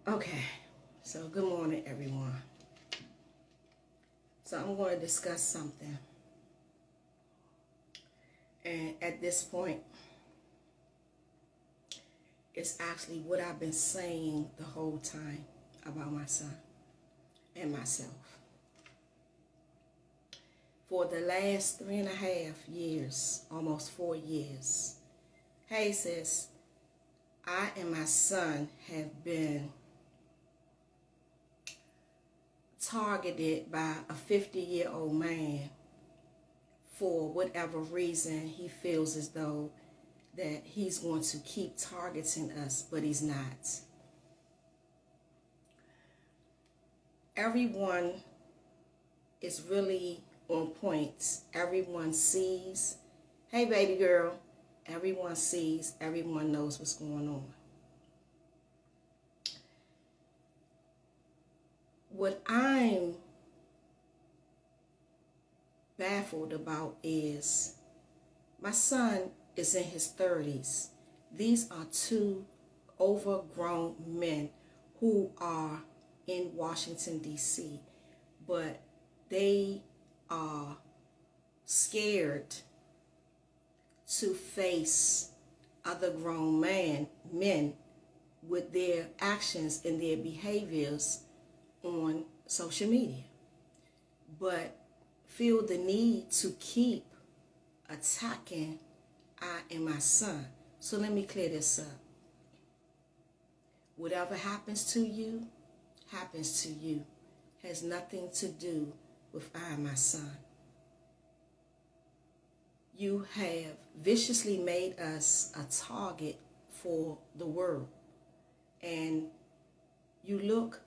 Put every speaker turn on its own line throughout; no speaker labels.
Okay, so good morning, everyone. So I'm going to discuss something. And at this point, it's actually what I've been saying the whole time about my son and myself. For the last 3.5 years, almost 4 years, hey sis, I and my son have been targeted by a 50-year-old man for whatever reason he feels as though that he's going to keep targeting us, but he's not. Everyone is really on point. Everyone sees, hey baby girl, everyone sees, everyone knows what's going on. What I'm baffled about is my son is in his 30s. These are two overgrown men who are in Washington, D.C., but they are scared to face other grown men with their actions and their behaviors on social media, but feel the need to keep attacking I and my son. So let me clear this up. Whatever happens to you, happens to you. Has nothing to do with I and my son. You have viciously made us a target for the world. And you look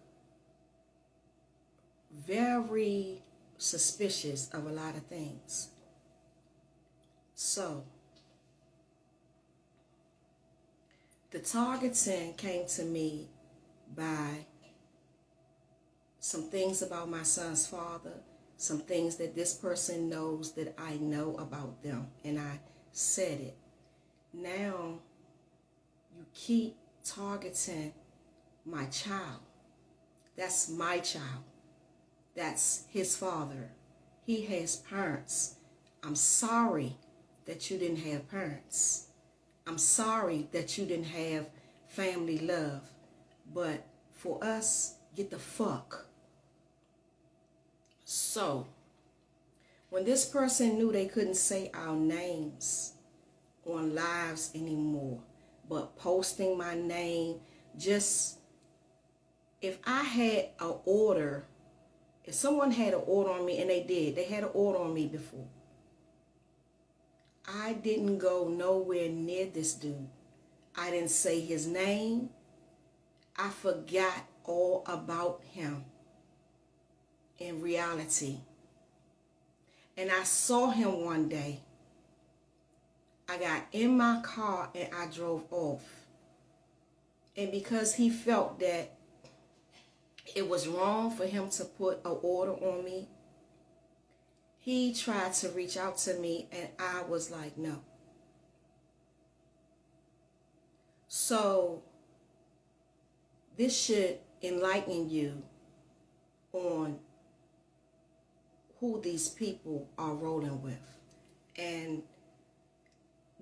very suspicious of a lot of things. So, the targeting came to me by some things about my son's father, some things that this person knows that I know about them, and I said it. Now, you keep targeting my child. That's my child. That's his father. He has parents. I'm sorry that you didn't have parents. I'm sorry that you didn't have family love. But for us, get the fuck. So, when this person knew they couldn't say our names on lives anymore, but posting my name, just if I had an order, if someone had an order on me, and they had an order on me before, I didn't go nowhere near this dude. I didn't say his name. I forgot all about him in reality. And I saw him one day. I got in my car and I drove off. And because he felt that it was wrong for him to put an order on me, he tried to reach out to me and I was like, no. So this should enlighten you on who these people are rolling with. And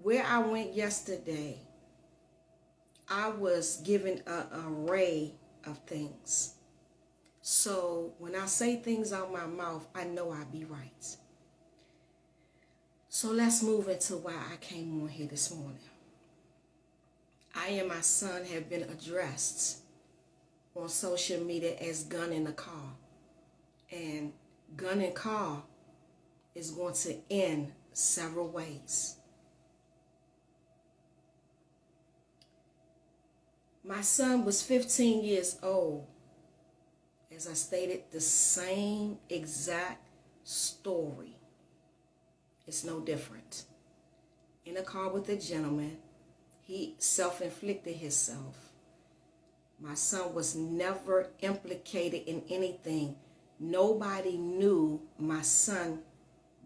where I went yesterday, I was given an array of things. So when I say things out my mouth, I know I be right. So let's move into why I came on here this morning. I and my son have been addressed on social media as gun in the car. And gun in car is going to end several ways. My son was 15 years old. As I stated, the same exact story. It's no different. In a car with a gentleman, he self-inflicted himself. My son was never implicated in anything. Nobody knew my son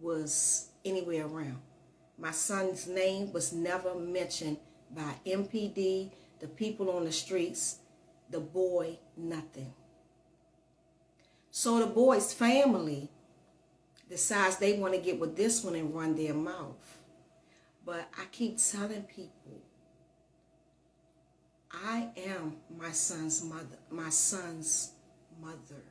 was anywhere around. My son's name was never mentioned by MPD, the people on the streets. the boy nothing. So the boy's family decides they want to get with this one and run their mouth. But I keep telling people, I am my son's mother. My son's mother.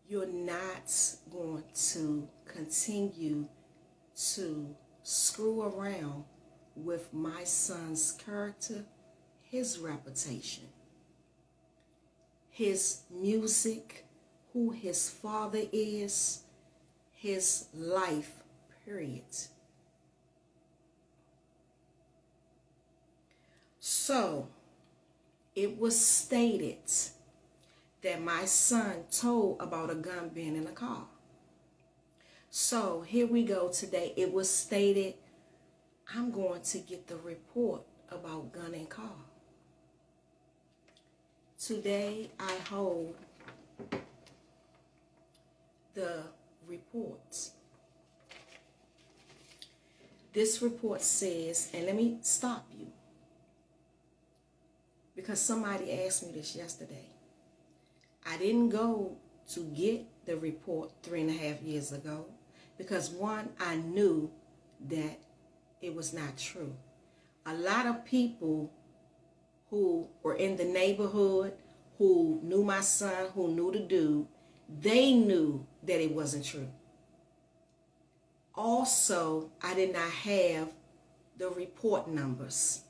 You're not going to continue to screw around with my son's character, his reputation, his music, who his father is, his life, period. So, it was stated that my son told about a gun being in the car. So, here we go today. It was stated, I'm going to get the report about gun and car. Today, I hold the report. This report says, and let me stop you, because somebody asked me this yesterday. I didn't go to get the report 3.5 years ago because, one, I knew that it was not true. A lot of people who were in the neighborhood, who knew my son, who knew the dude, they knew that it wasn't true. Also, I did not have the report numbers.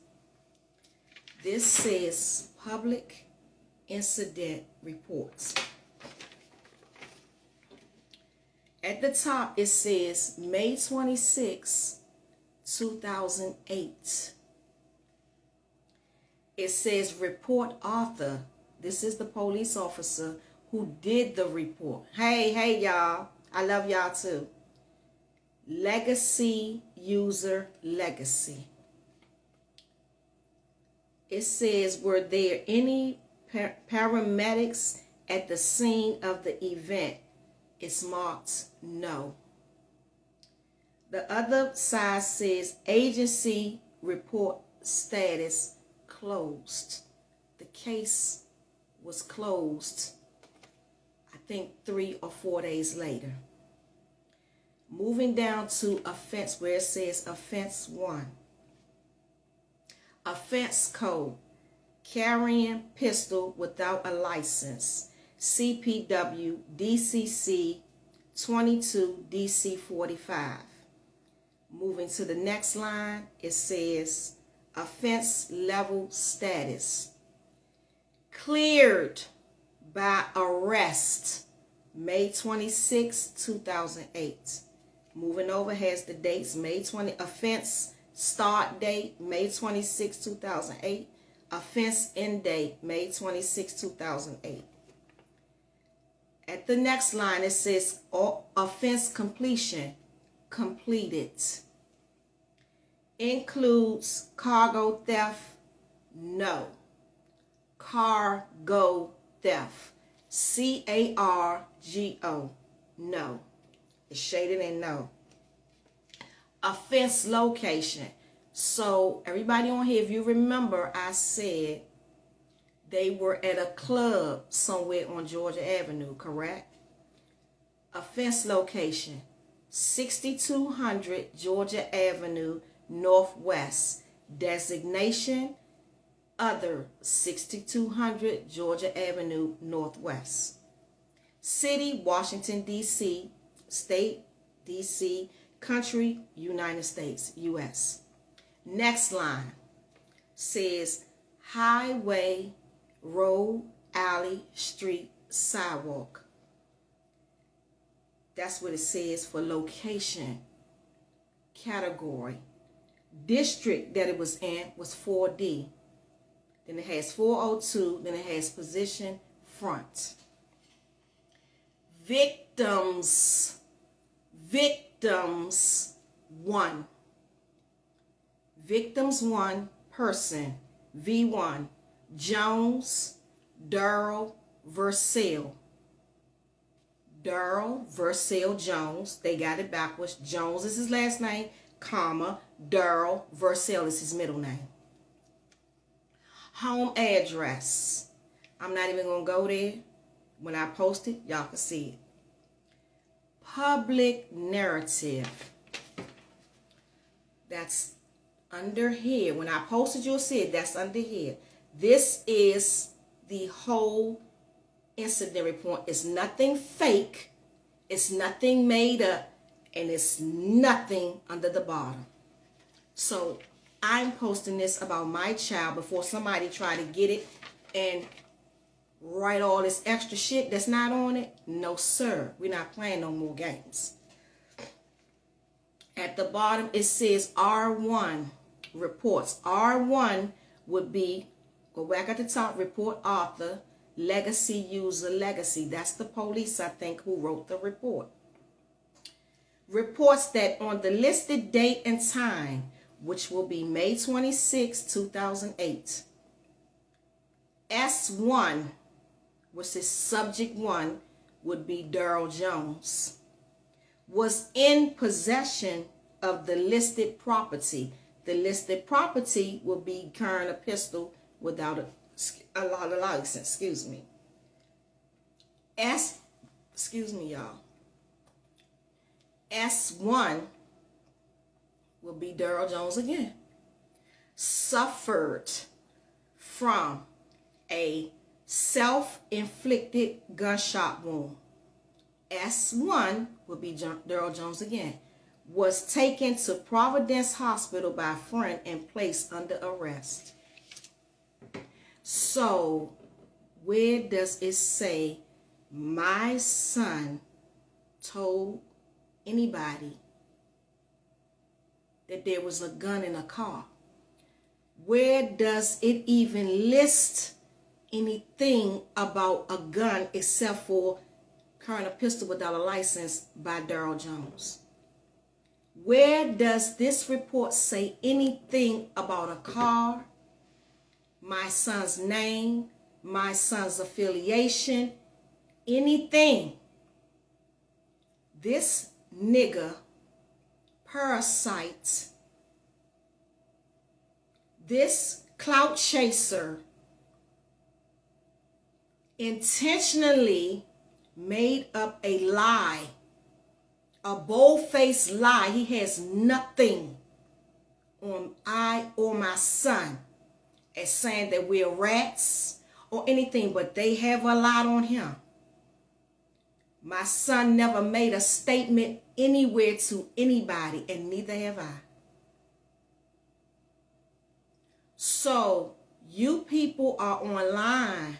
This says public incident reports. At the top, it says May 26, 2008. It says report author. This is the police officer who did the report. Hey, y'all. I love y'all too. Legacy user legacy. It says, were there any paramedics at the scene of the event? It's marked no. The other side says agency report status closed. The case was closed, I think 3 or 4 days later. Moving down to offense, where it says offense 1. Offense code, carrying pistol without a license, CPW DCC 22 DC 45. Moving to the next line, it says offense level status, cleared by arrest, May 26, 2008. Moving over has the dates, May 20, offense start date, May 26, 2008. Offense end date, May 26, 2008. At the next line, it says offense completion, completed. Includes cargo theft, no. Cargo theft, CARGO, no. It's shaded in no. Offense location. So everybody on here, if you remember, I said they were at a club somewhere on Georgia Avenue, correct? Offense location, 6200 Georgia Avenue Northwest. Designation, other, 6200 Georgia Avenue Northwest. City, Washington, D.C. State, D.C. Country, United States, U.S. Next line says highway, road, alley, street, sidewalk. That's what it says for location. Category. District that it was in was 4D. Then it has 402. Then it has position front. Victims. Victims 1. Victims 1 person. V1. Jones, Darrell, Versailles. Darrell, Versailles, Jones. They got it backwards. Jones is his last name, comma. Darrell, Versailles is his middle name. Home address. I'm not even going to go there. When I post it, y'all can see it. Public narrative. That's under here. When I post it, you'll see it. That's under here. This is the whole incident report. It's nothing fake. It's nothing made up. And it's nothing under the bottom. So I'm posting this about my child before somebody try to get it and write all this extra shit that's not on it. No, sir. We're not playing no more games. At the bottom, it says R1 reports. R1 would be, go back at the top, report author, legacy user, legacy. That's the police, I think, who wrote the report. Reports that on the listed date and time, which will be May 26, 2008, S1, which is subject 1, would be Daryl Jones, was in possession of the listed property. The listed property will be carrying a pistol without a license. Excuse me. Excuse me, y'all. S1 will be Daryl Jones again. Suffered from a self-inflicted gunshot wound. S1 will be Daryl Jones again. Was taken to Providence Hospital by a friend and placed under arrest. So, where does it say my son told anybody that there was a gun in a car? Where does it even list anything about a gun except for carrying a pistol without a license by Daryl Jones? Where does this report say anything about a car, my son's name, my son's affiliation, anything? This nigga, parasite, this clout chaser intentionally made up a lie, a bold-faced lie. He has nothing on I or my son as saying that we're rats or anything, but they have a lot on him. My son never made a statement anywhere to anybody, and neither have I. So you people are online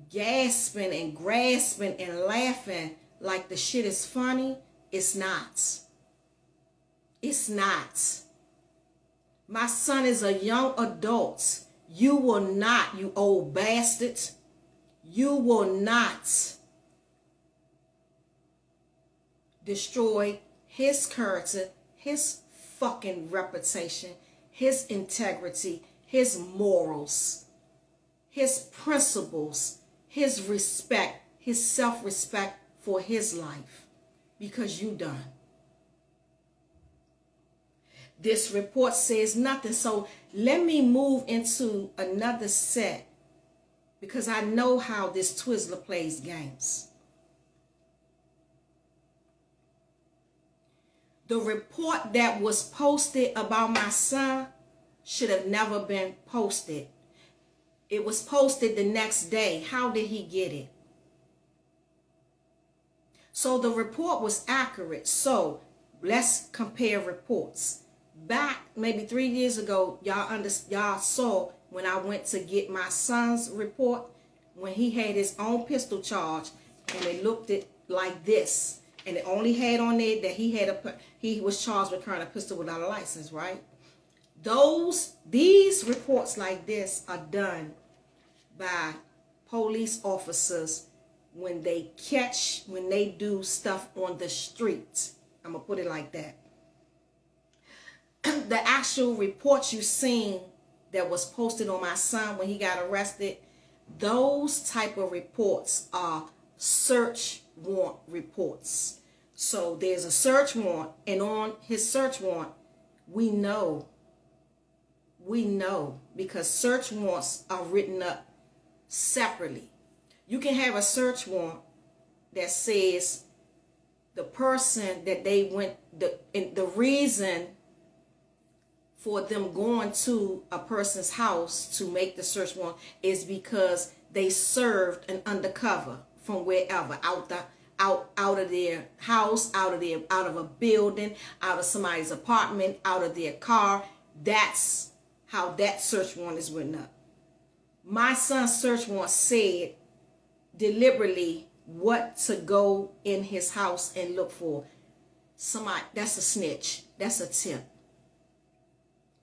gasping and grasping and laughing like the shit is funny. It's not. It's not. My son is a young adult. You will not, you old bastard. You will not destroy his character, his fucking reputation, his integrity, his morals, his principles, his respect, his self-respect for his life, because you done. This report says nothing. So let me move into another set, because I know how this Twizzler plays games. The report that was posted about my son should have never been posted. It was posted the next day. How did he get it? So the report was accurate. So let's compare reports. Back maybe 3 years ago, y'all saw when I went to get my son's report, when he had his own pistol charge, and it looked it like this, and it only had on there that he was charged with carrying a pistol without a license, right? These reports like this are done by police officers when they do stuff on the street. I'm gonna put it like that. The actual reports you seen that was posted on my son when he got arrested, those type of reports are search warrant reports. So there's a search warrant, and on his search warrant, we know We know because search warrants are written up separately. You can have a search warrant that says the person that they went, the reason for them going to a person's house to make the search warrant is because they served an undercover from wherever, out of their house, out of a building, out of somebody's apartment, out of their car. That's how that search warrant is written up. My son's search warrant said deliberately what to go in his house and look for. Somebody, that's a snitch. That's a tip.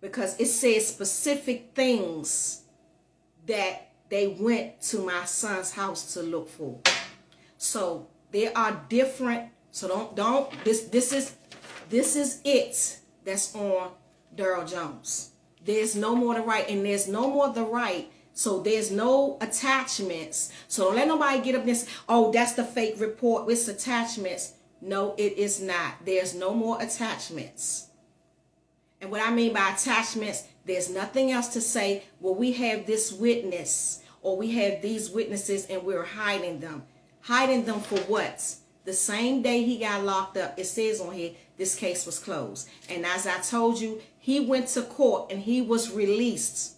Because it says specific things that they went to my son's house to look for. So there are different, so don't this is it that's on Daryl Jones. There's no more the right, and there's no more the right. So there's no attachments. So don't let nobody get up this, oh, that's the fake report with attachments. No, it is not. There's no more attachments. And what I mean by attachments, there's nothing else to say, well, we have this witness or we have these witnesses and we're hiding them. Hiding them for what? The same day he got locked up, it says on here, this case was closed. And as I told you, he went to court and he was released.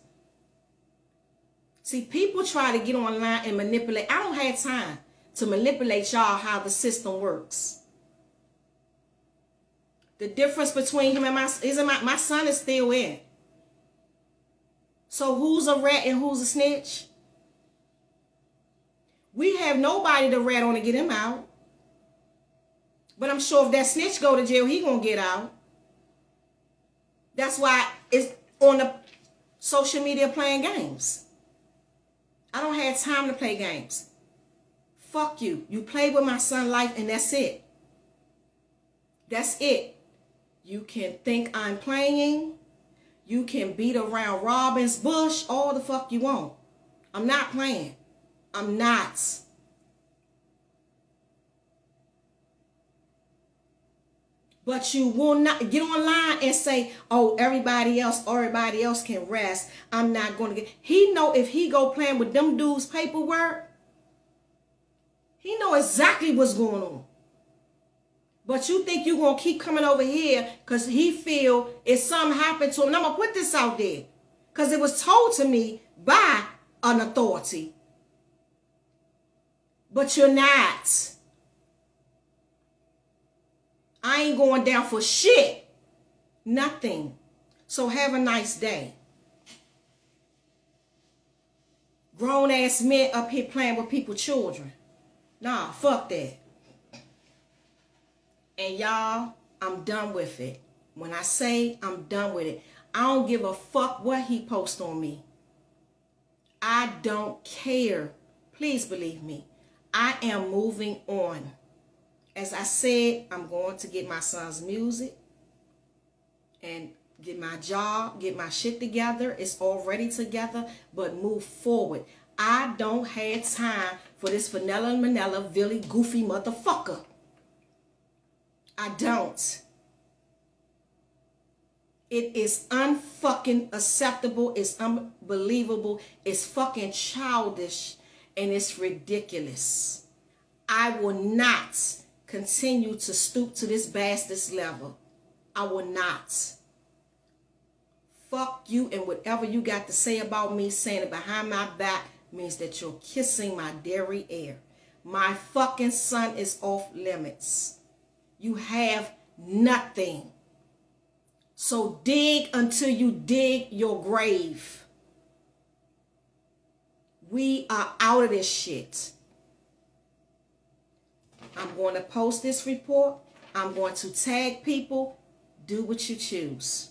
See, people try to get online and manipulate. I don't have time to manipulate y'all how the system works. The difference between him and my son is still in. So who's a rat and who's a snitch? We have nobody to rat on to get him out. But I'm sure if that snitch go to jail, he gonna get out. That's why it's on the social media playing games. I don't have time to play games. Fuck you. You played with my son's life and that's it. That's it. You can think I'm playing. You can beat around Robin's bush all the fuck you want. I'm not playing. I'm not. But you will not get online and say, oh, everybody else can rest. I'm not going to get. He know if he go playing with them dudes' paperwork, he know exactly what's going on. But you think you're going to keep coming over here because he feel if something happened to him. And I'm going to put this out there because it was told to me by an authority. But you're not. I ain't going down for shit. Nothing. So have a nice day. Grown ass men up here playing with people's children. Nah, fuck that. And y'all, I'm done with it. When I say I'm done with it, I don't give a fuck what he posts on me. I don't care. Please believe me. I am moving on. As I said, I'm going to get my son's music and get my job, get my shit together. It's already together, but move forward. I don't have time for this vanilla and manila, Billy, goofy motherfucker. I don't. It is unfucking acceptable. It's unbelievable. It's fucking childish. And it's ridiculous. I will not continue to stoop to this bastard's level. I will not. Fuck you and whatever you got to say about me, saying it behind my back means that you're kissing my dairy air. My fucking son is off limits. You have nothing. So dig until you dig your grave. We are out of this shit. I'm going to post this report. I'm going to tag people. Do what you choose.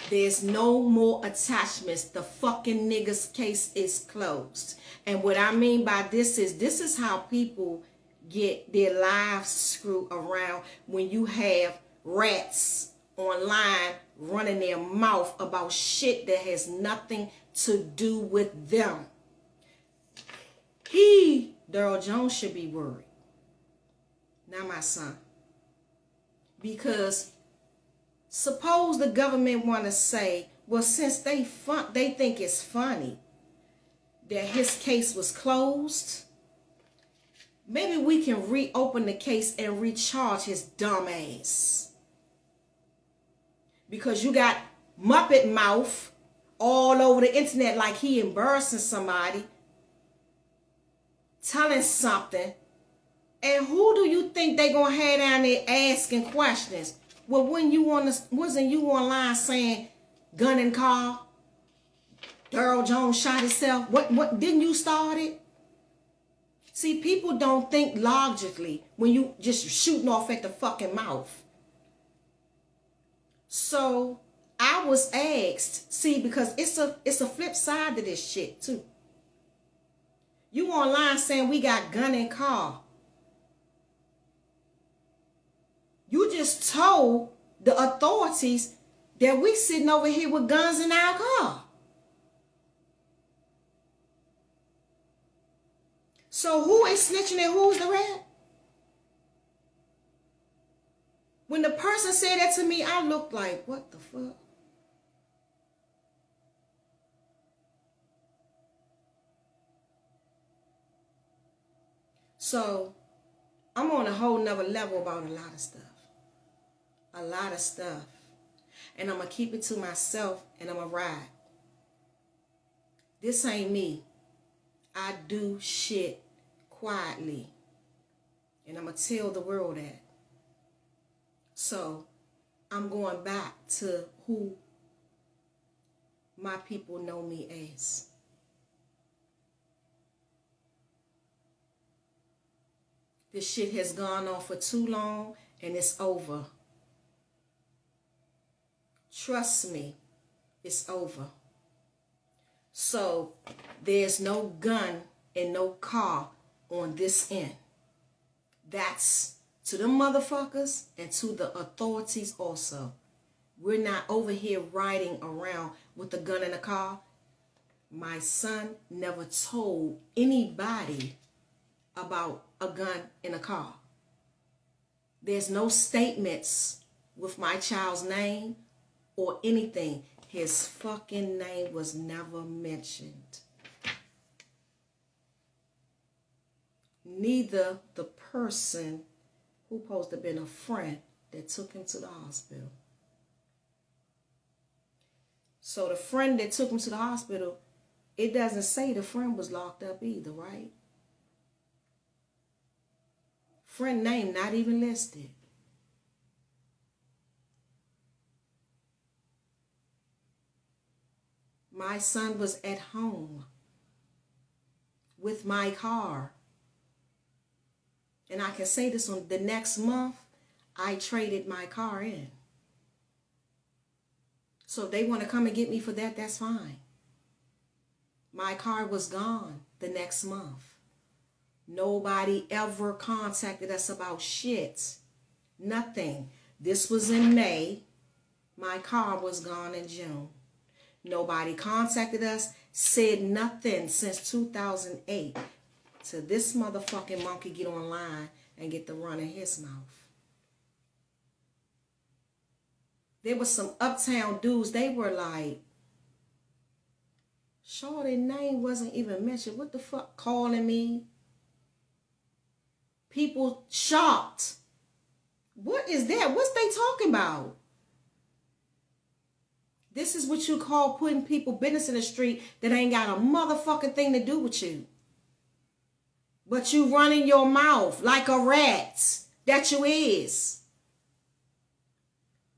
There's no more attachments. The fucking niggas case is closed. And what I mean by this is how people get their lives screwed around when you have rats online running their mouth about shit that has nothing to do with them. Daryl Jones, should be worried. Not my son. Because Suppose the government want to say, well, since they think it's funny that his case was closed, maybe we can reopen the case and recharge his dumb ass. Because you got Muppet Mouth all over the internet like he embarrassing somebody, telling something. And who do you think they gonna have down there asking questions? Well, wasn't you online saying gun and car? Daryl Jones shot himself. What didn't you start it? See, people don't think logically when you just shooting off at the fucking mouth. So I was asked, see, because it's a flip side to this shit too. You online saying we got gun and car. You just told the authorities that we sitting over here with guns in our car. So who is snitching and who's the rat? When the person said that to me, I looked like, what the fuck? So I'm on a whole nother level about a lot of stuff. A lot of stuff. And I'm going to keep it to myself and I'm going to ride. This ain't me. I do shit quietly. And I'm going to tell the world that. So I'm going back to who my people know me as. This shit has gone on for too long and it's over. Trust me, it's over. So there's no gun and no car on this end. That's to the motherfuckers and to the authorities also. We're not over here riding around with a gun in a car. My son never told anybody about a gun in a car. There's no statements with my child's name or anything. His fucking name was never mentioned. Neither the person who supposed to have been a friend that took him to the hospital. So the friend that took him to the hospital, it doesn't say the friend was locked up either, right? Friend name not even listed. My son was at home with my car. And I can say this on the next month, I traded my car in. So if they want to come and get me for that, that's fine. My car was gone the next month. Nobody ever contacted us about shit. Nothing. This was in May. My car was gone in June. Nobody contacted us, said nothing since 2008. So this motherfucking monkey get online and get the run in his mouth. There was some uptown dudes, they were like, shorty name wasn't even mentioned. What the fuck, calling me? People shocked. What is that? What's they talking about? This is what you call putting people business in the street that ain't got a motherfucking thing to do with you. But you running your mouth like a rat that you is.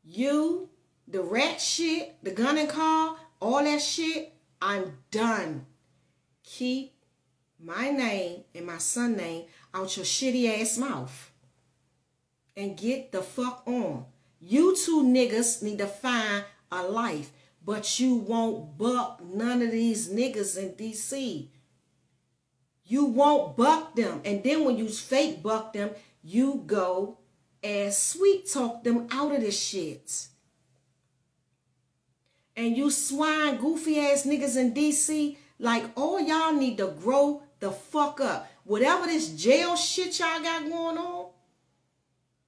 You, the rat shit, the gun and car, all that shit, I'm done. Keep my name and my son's name out your shitty ass mouth. And get the fuck on. You two niggas need to find a life. But you won't buck none of these niggas in DC. You won't buck them. And then when you fake buck them, you go and sweet talk them out of this shit. And you swine goofy ass niggas in DC, like all y'all need to grow the fuck up. Whatever this jail shit y'all got going on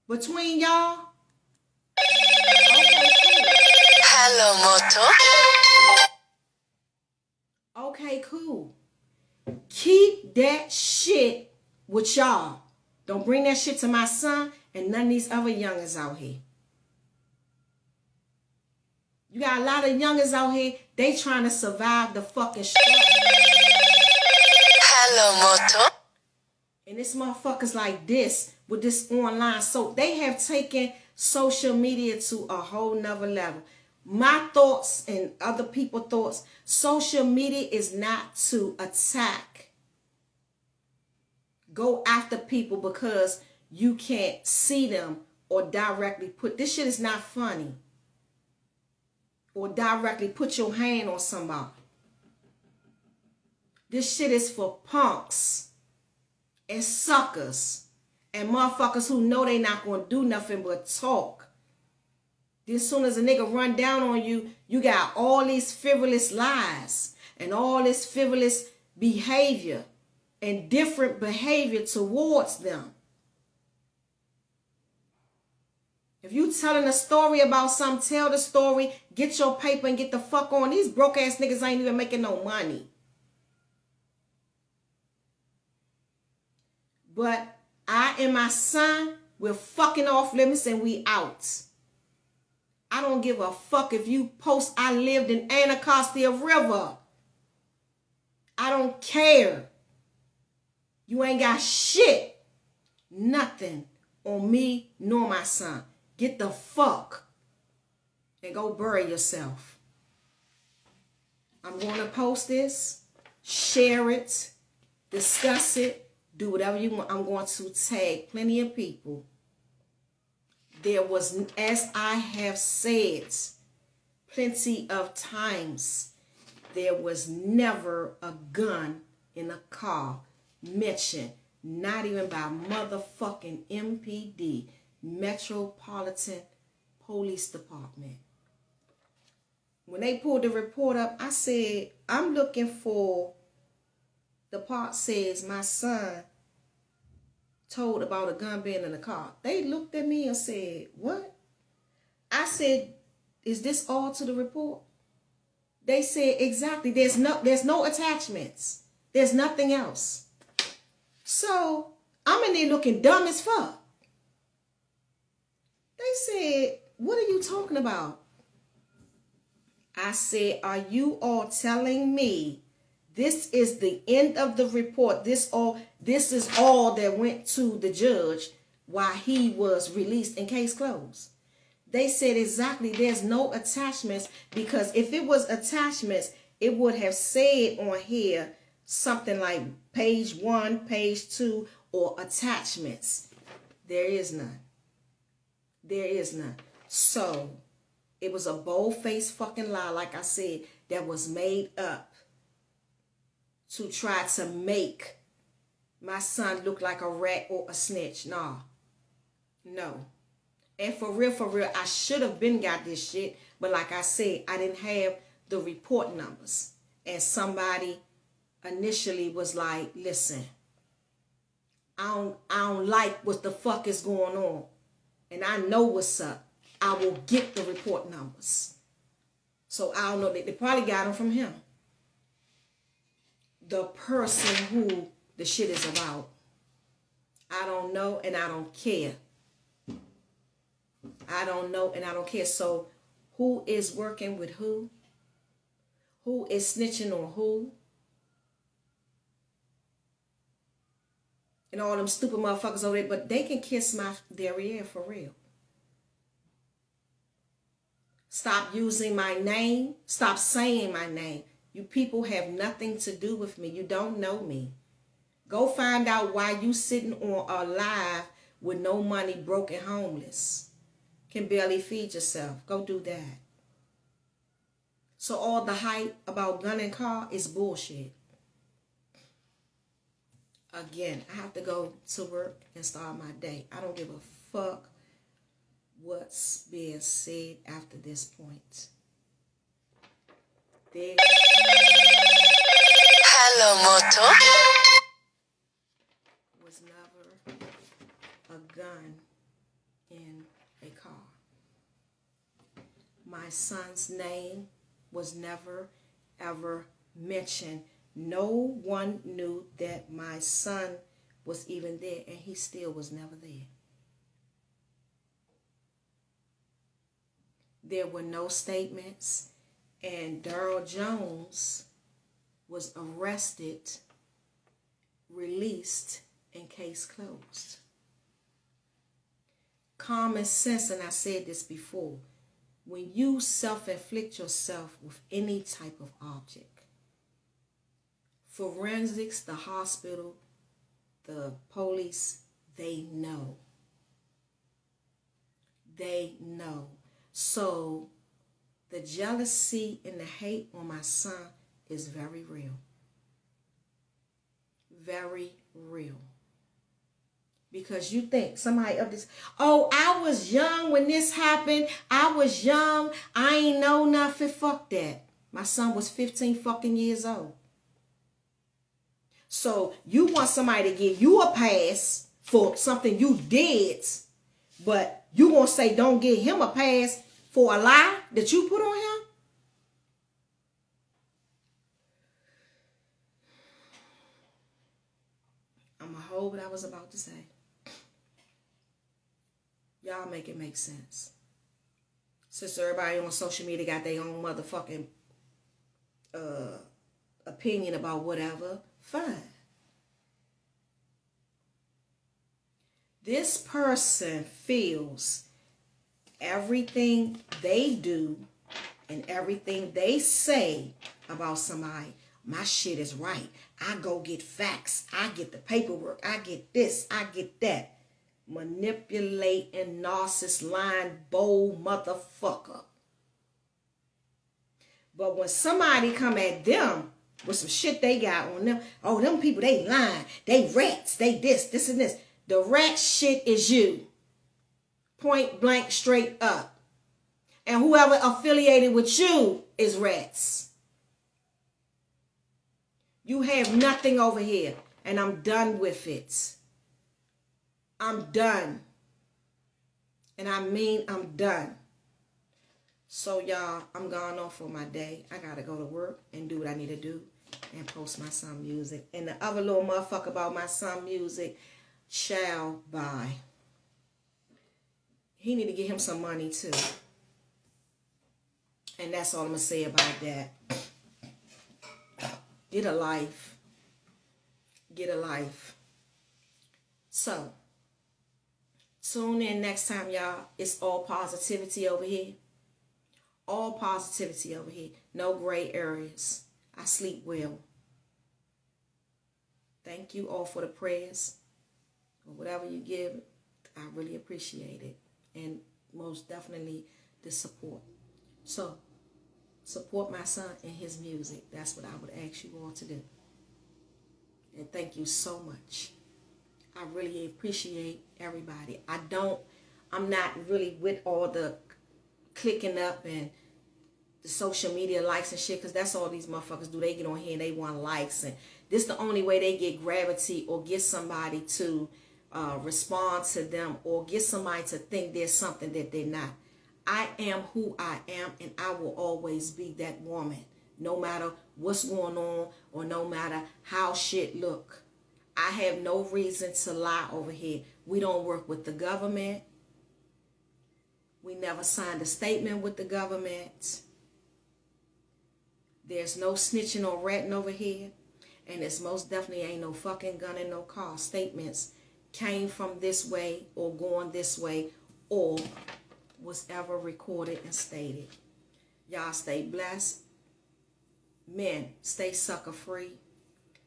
between y'all. Okay.
Hello,
Moto. Okay, cool. Keep that shit with y'all. Don't bring that shit to my son and none of these other youngins out here. You got a lot of youngins out here, they trying to survive the fucking struggle.
Hello, Moto.
And this motherfuckers like this with this online. So they have taken social media to a whole nother level. My thoughts and other people's thoughts, social media is not to attack, go after people because you can't see them or directly put, this shit is not funny. Or directly put your hand on somebody. This shit is for punks and suckers and motherfuckers who know they not gonna do nothing but talk. As soon as a nigga run down on you, you got all these frivolous lies and all this frivolous behavior and different behavior towards them. If you telling a story about something, tell the story, get your paper and get the fuck on. These broke ass niggas ain't even making no money. But I and my son, we're fucking off limits and we out. I don't give a fuck if you post I lived in Anacostia River. I don't care. You ain't got shit, nothing on me nor my son. Get the fuck and go bury yourself. I'm going to post this, share it, discuss it, do whatever you want. I'm going to tag plenty of people. There was, as I have said plenty of times, there was never a gun in a car mentioned, not even by motherfucking MPD, Metropolitan Police Department. When they pulled the report up, I said, I'm looking for, the part says my son told about a gun being in the car. They looked at me and said, what? I said, is this all to the report? They said, exactly. There's no attachments. There's nothing else. So I'm in there looking dumb as fuck. They said, what are you talking about? I said, are you all telling me this is the end of the report? This is all that went to the judge while he was released and case closed. They said exactly, there's no attachments, because if it was attachments, it would have said on here something like page 1, page 2, or attachments. There is none. There is none. So it was a bold-faced fucking lie, like I said, that was made up to try to make my son look like a rat or a snitch. Nah. No. And for real, I should have been got this shit. But like I said, I didn't have the report numbers. And somebody initially was like, listen, I don't like what the fuck is going on. And I know what's up. I will get the report numbers. So I don't know. They probably got them from him. The person who the shit is about. I don't know and I don't care. I don't know and I don't care. So who is working with who? Who is snitching on who? And all them stupid motherfuckers over there, but they can kiss my derriere for real. Stop using my name. Stop saying my name. You people have nothing to do with me. You don't know me. Go find out why you sitting on a live with no money, broke and homeless. Can barely feed yourself. Go do that. So all the hype about gun and car is bullshit. Again, I have to go to work and start my day. I don't give a fuck what's being said after this point. There
Hello, Moto.
was never a gun in a car. My My son's name was never, ever mentioned. No one knew that my son was even there, and he still was never there. There were no statements, and Daryl Jones was arrested, released, and case closed. Common sense, and I said this before, when you self-inflict yourself with any type of object, forensics, the hospital, the police, they know. They know. So the jealousy and the hate on my son is very real. Very real. Because you think somebody of this, oh, I was young when this happened. I was young. I ain't know nothing. Fuck that. My son was 15 fucking years old. So you want somebody to give you a pass for something you did, but you gonna say don't give him a pass for a lie that you put on him? I'm gonna hold what I was about to say. Y'all make it make sense. Since everybody on social media got their own motherfucking opinion about whatever, fine. This person feels everything they do and everything they say about somebody, my shit is right. I go get facts. I get the paperwork. I get this. I get that. Manipulating, narcissist, lying, bold motherfucker. But when somebody come at them with some shit they got on them, oh, them people, they lying. They rats. They this and this. The rat shit is you. Point blank, straight up. And whoever affiliated with you is rats. You have nothing over here. And I'm done with it. I'm done. And I mean I'm done. So y'all, I'm going on for my day. I gotta go to work and do what I need to do and post my son music. And the other little motherfucker about my son music shall buy. He need to get him some money too. And that's all I'm gonna say about that. Get a life. Get a life. So tune in next time, y'all. It's all positivity over here. All positivity over here. No gray areas. I sleep well. Thank you all for the prayers. Or whatever you give, I really appreciate it. And most definitely the support. So, support my son and his music. That's what I would ask you all to do. And thank you so much. I really appreciate everybody. I'm not really with all the clicking up and the social media likes and shit, because that's all these motherfuckers do. They get on here and they want likes, and this the only way they get gravity or get somebody to respond to them or get somebody to think there's something that they're not. I am who I am, and I will always be that woman, no matter what's going on or no matter how shit look. I have no reason to lie over here. We don't work with the government. We never signed a statement with the government. There's no snitching or ratting over here. And it's most definitely ain't no fucking gun in no car. Statements came from this way or going this way or was ever recorded and stated. Y'all stay blessed. Men, stay sucker free.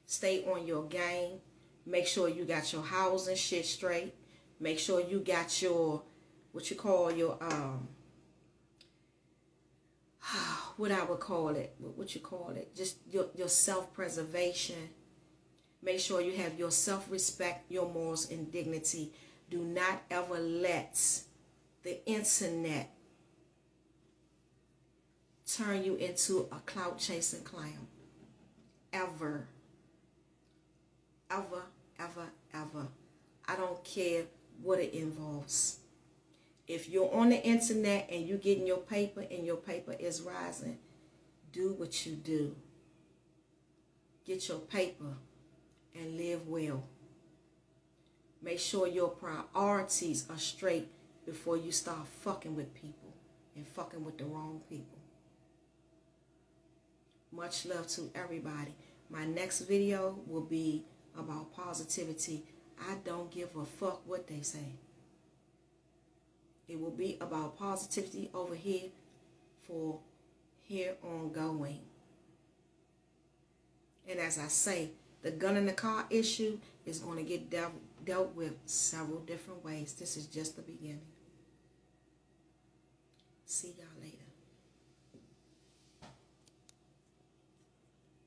Stay on your game. Make sure you got your housing shit straight. Make sure you got your, what you call your, what I would call it, what you call it, just your self-preservation. Make sure you have your self-respect, your morals, and dignity. Do not ever let the internet turn you into a clout-chasing clown. Ever. Ever, ever, ever. I don't care what it involves. If you're on the internet and you're getting your paper and your paper is rising, do what you do. Get your paper and live well. Make sure your priorities are straight before you start fucking with people and fucking with the wrong people. Much love to everybody. My next video will be about positivity. I don't give a fuck what they say. It will be about positivity over here for here on going. And as I say, the gun in the car issue is going to get dealt with several different ways. This is just the beginning. See y'all later.